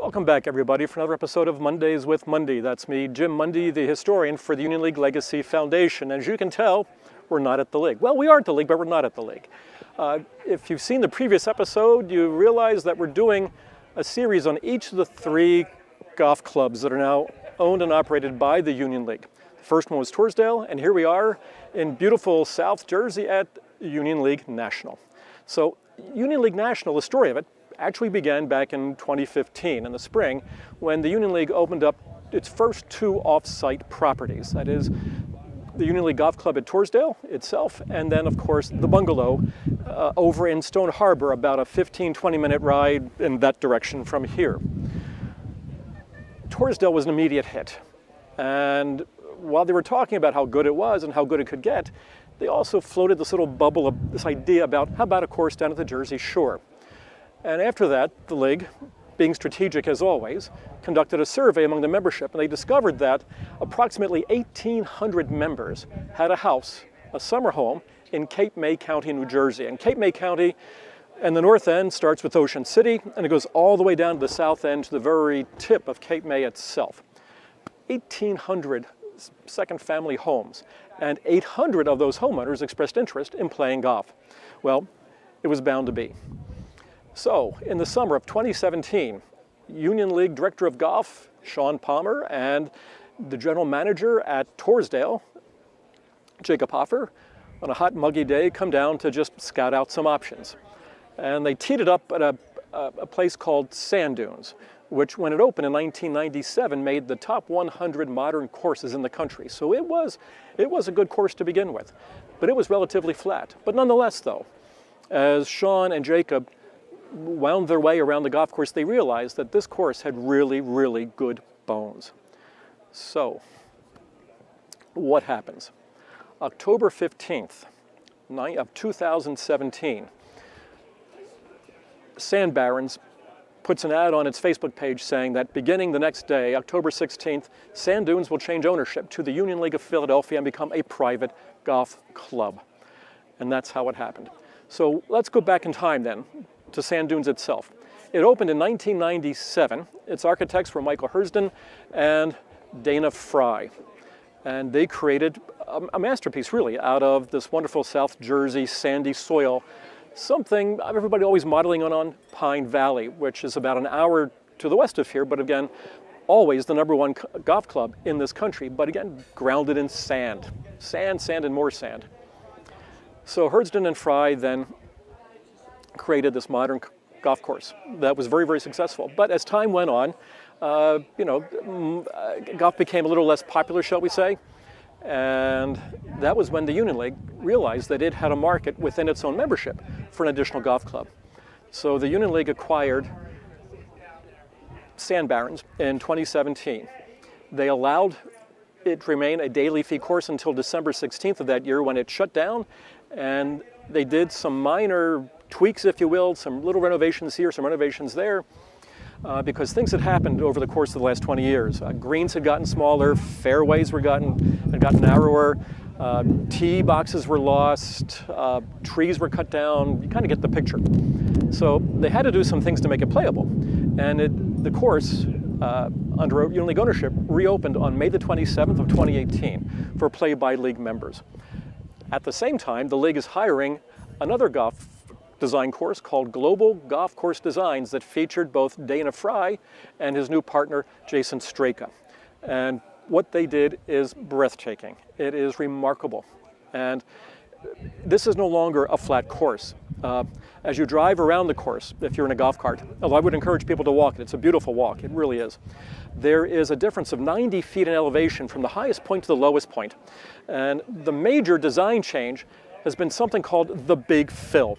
Welcome back, everybody, for another episode of Mondays with Mundy. That's me, Jim Mundy, the historian for the Union League Legacy Foundation. As you can tell, we're not at the league. Well, we are at the league, but we're not at the league. If you've seen the previous episode, you realize that we're doing a series on each of the three golf clubs that are now owned and operated by the Union League. The first one was Torresdale, and here we are in beautiful South Jersey at Union League National. So Union League National, the story of it, actually began back in 2015 in the spring when the Union League opened up its first two off-site properties. That is the Union League Golf Club at Torresdale itself, and then of course the bungalow over in Stone Harbor, about a 15-20 minute ride in that direction from here. Torresdale was an immediate hit, and while they were talking about how good it was and how good it could get, they also floated this little bubble of this idea about how about a course down at the Jersey Shore. And after that, the league, being strategic as always, conducted a survey among the membership, and they discovered that approximately 1,800 members had a house, a summer home, in Cape May County, New Jersey. And Cape May County, and the north end starts with Ocean City, and it goes all the way down to the south end to the very tip of Cape May itself. 1,800 second family homes, and 800 of those homeowners expressed interest in playing golf. Well, it was bound to be. So, in the summer of 2017, Union League Director of Golf, Sean Palmer, and the general manager at Torresdale, Jacob Hoffer, on a hot, muggy day, come down to just scout out some options. And they teed it up at a place called Sand Dunes, which, when it opened in 1997, made the top 100 modern courses in the country. So it was a good course to begin with, but it was relatively flat. But nonetheless, though, as Sean and Jacob wound their way around the golf course, they realized that this course had really, really good bones. So, what happens? October 15th of 2017, Sand Barrens puts an ad on its Facebook page saying that beginning the next day, October 16th, Sand Dunes will change ownership to the Union League of Philadelphia and become a private golf club. And that's how it happened. So let's go back in time then to Sand Dunes itself. It opened in 1997. Its architects were Michael Hersden and Dana Fry. And they created a masterpiece, really, out of this wonderful South Jersey sandy soil, something everybody always modeling on Pine Valley, which is about an hour to the west of here, but again, always the #1 golf club in this country, but again, grounded in sand. Sand, sand, and more sand. So Hersden and Fry then created this modern golf course that was very, very successful. But as time went on, golf became a little less popular, shall we say, and that was when the Union League realized that it had a market within its own membership for an additional golf club. So the Union League acquired Sand Barrens in 2017. They allowed it to remain a daily fee course until December 16th of that year, when it shut down, and they did some minor tweaks, if you will, some little renovations here, some renovations there, because things had happened over the course of the last 20 years. Greens had gotten smaller, fairways had gotten narrower, tee boxes were lost, trees were cut down. You kind of get the picture. So they had to do some things to make it playable. And the course, under Union League ownership, reopened on May the 27th of 2018 for play by league members. At the same time, the league is hiring another golf design course called Global Golf Course Designs that featured both Dana Fry and his new partner, Jason Straka. And what they did is breathtaking. It is remarkable. And this is no longer a flat course. As you drive around the course, if you're in a golf cart, although I would encourage people to walk it, it's a beautiful walk, it really is. There is a difference of 90 feet in elevation from the highest point to the lowest point. And the major design change has been something called the Big Fill.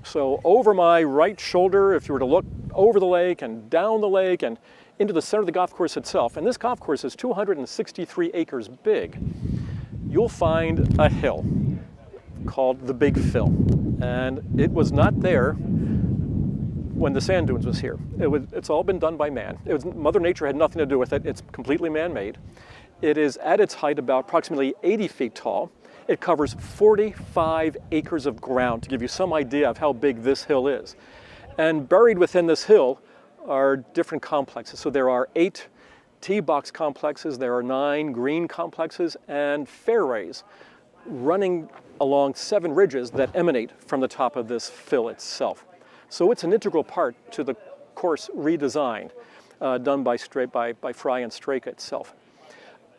So over my right shoulder, if you were to look over the lake and down the lake and into the center of the golf course itself, and this golf course is 263 acres big, you'll find a hill called the Big Fill. And it was not there when the Sand Dunes was here. It's all been done by man. Mother Nature had nothing to do with it. It's completely man-made. It is at its height about approximately 80 feet tall. It covers 45 acres of ground, to give you some idea of how big this hill is. And buried within this hill are different complexes. So there are 8 tee box complexes, there are 9 green complexes, and fairways running along 7 ridges that emanate from the top of this fill itself. So it's an integral part to the course redesign done by Fry and Straka itself.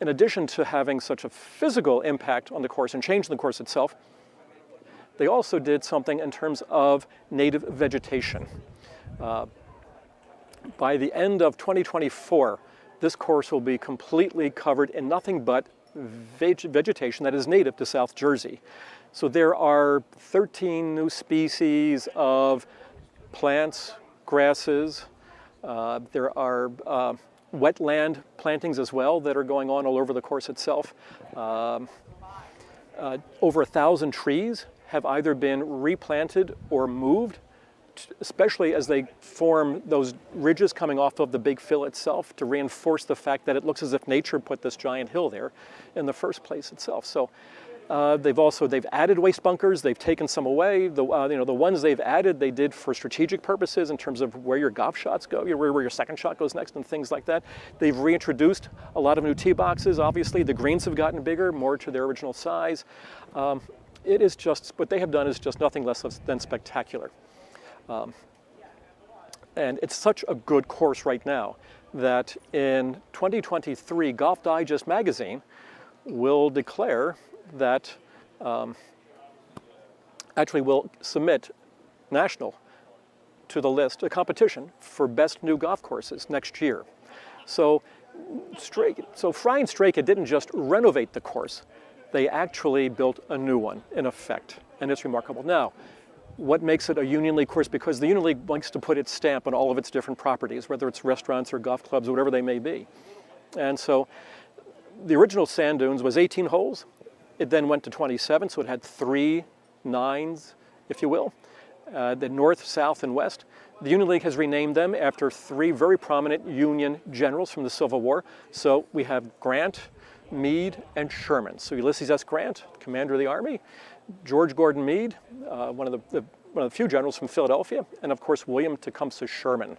In addition to having such a physical impact on the course and changing the course itself, they also did something in terms of native vegetation. By the end of 2024, this course will be completely covered in nothing but vegetation that is native to South Jersey. So there are 13 new species of plants, grasses. There are wetland plantings as well that are going on all over the course itself. Over 1,000 trees have either been replanted or moved, especially as they form those ridges coming off of the big fill itself to reinforce the fact that it looks as if nature put this giant hill there in the first place itself. So they've added waste bunkers, they've taken some away. The ones they've added, they did for strategic purposes in terms of where your golf shots go, where your second shot goes next and things like that. They've reintroduced a lot of new tee boxes. Obviously, the greens have gotten bigger, more to their original size. It is just, what they have done is just nothing less than spectacular. And it's such a good course right now that in 2023, Golf Digest magazine will declare that, actually will submit national to the list, a competition for best new golf courses next year. So Fry and Straka didn't just renovate the course, they actually built a new one in effect, and it's remarkable. Now, what makes it a Union League course? Because the Union League likes to put its stamp on all of its different properties, whether it's restaurants or golf clubs or whatever they may be. And so the original Sand Dunes was 18 holes. It then went to 27, so it had 3 nines, if you will, the north, south, and west. The Union League has renamed them after 3 very prominent Union generals from the Civil War. So we have Grant, Meade, and Sherman. So Ulysses S. Grant, commander of the Army, George Gordon Meade, one of the few generals from Philadelphia, and of course William Tecumseh Sherman.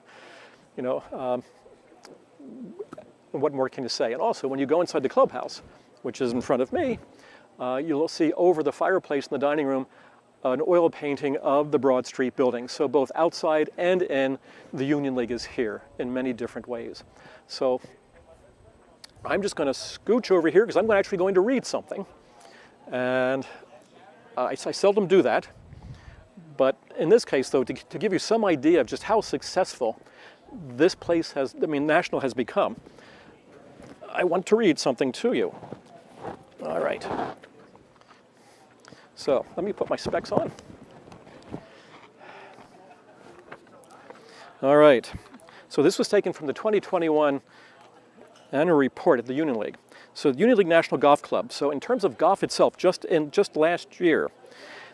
What more can you say? And also, when you go inside the clubhouse, which is in front of me, you'll see over the fireplace in the dining room an oil painting of the Broad Street building. So both outside and in, the Union League is here in many different ways. So I'm just going to scooch over here because I'm actually going to read something. And I seldom do that. But in this case, though, to give you some idea of just how successful this place National has become, I want to read something to you. All right. So let me put my specs on. All right. So this was taken from the 2021 annual report at the Union League. So the Union League National Golf Club. So in terms of golf itself, just last year,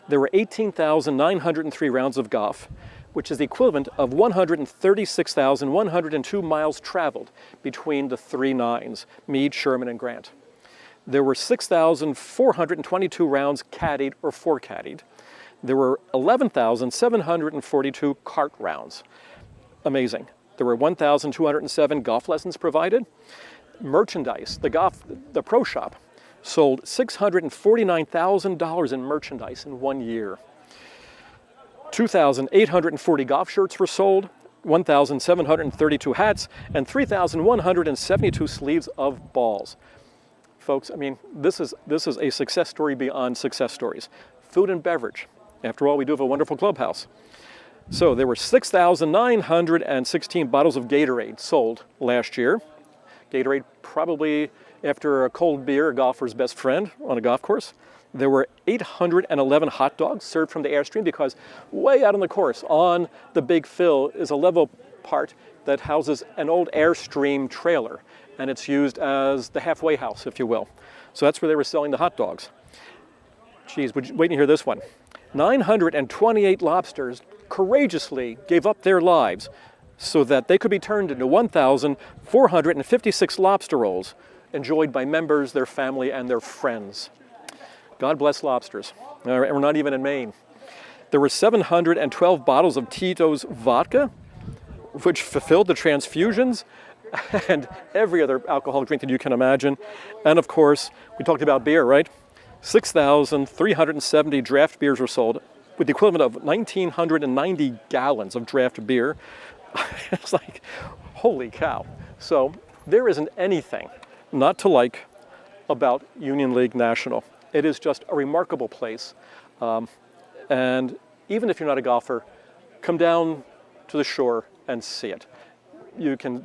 there were 18,903 rounds of golf, which is the equivalent of 136,102 miles traveled between the 3 nines, Meade, Sherman, and Grant. There were 6,422 rounds caddied or four-caddied. There were 11,742 cart rounds. Amazing. There were 1,207 golf lessons provided. Merchandise, the pro shop, sold $649,000 in merchandise in 1 year. 2,840 golf shirts were sold, 1,732 hats, and 3,172 sleeves of balls. Folks, this is a success story beyond success stories. Food and beverage. After all, we do have a wonderful clubhouse. So there were 6,916 bottles of Gatorade sold last year. Gatorade, probably after a cold beer, a golfer's best friend on a golf course. There were 811 hot dogs served from the Airstream because way out on the course on the Big Fill is a level part that houses an old Airstream trailer, and it's used as the halfway house, if you will. So that's where they were selling the hot dogs. Geez, wait to hear this one. 928 lobsters courageously gave up their lives so that they could be turned into 1,456 lobster rolls enjoyed by members, their family, and their friends. God bless lobsters. And we're not even in Maine. There were 712 bottles of Tito's vodka, which fulfilled the transfusions and every other alcoholic drink that you can imagine. And of course, we talked about beer, right? 6,370 draft beers were sold, with the equivalent of 1,990 gallons of draft beer. It's like, holy cow. So there isn't anything not to like about Union League National. It is just a remarkable place. And even if you're not a golfer, come down to the shore and see it. You can,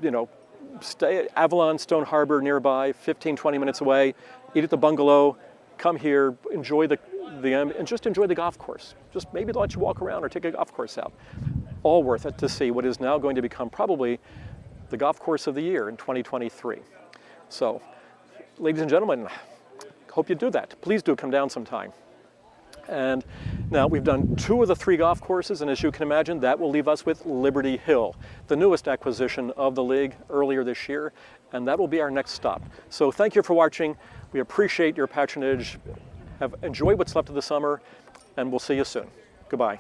stay at Avalon Stone Harbor nearby, 15, 20 minutes away, eat at the bungalow, come here, enjoy and just enjoy the golf course. Just maybe let you walk around or take a golf course out. All worth it to see what is now going to become probably the golf course of the year in 2023. So, ladies and gentlemen, hope you do that. Please do come down sometime. And now we've done 2 of the 3 golf courses, and as you can imagine, that will leave us with Liberty Hill, the newest acquisition of the league earlier this year, and that will be our next stop. So thank you for watching. We appreciate your patronage. Enjoy what's left of the summer, and we'll see you soon. Goodbye.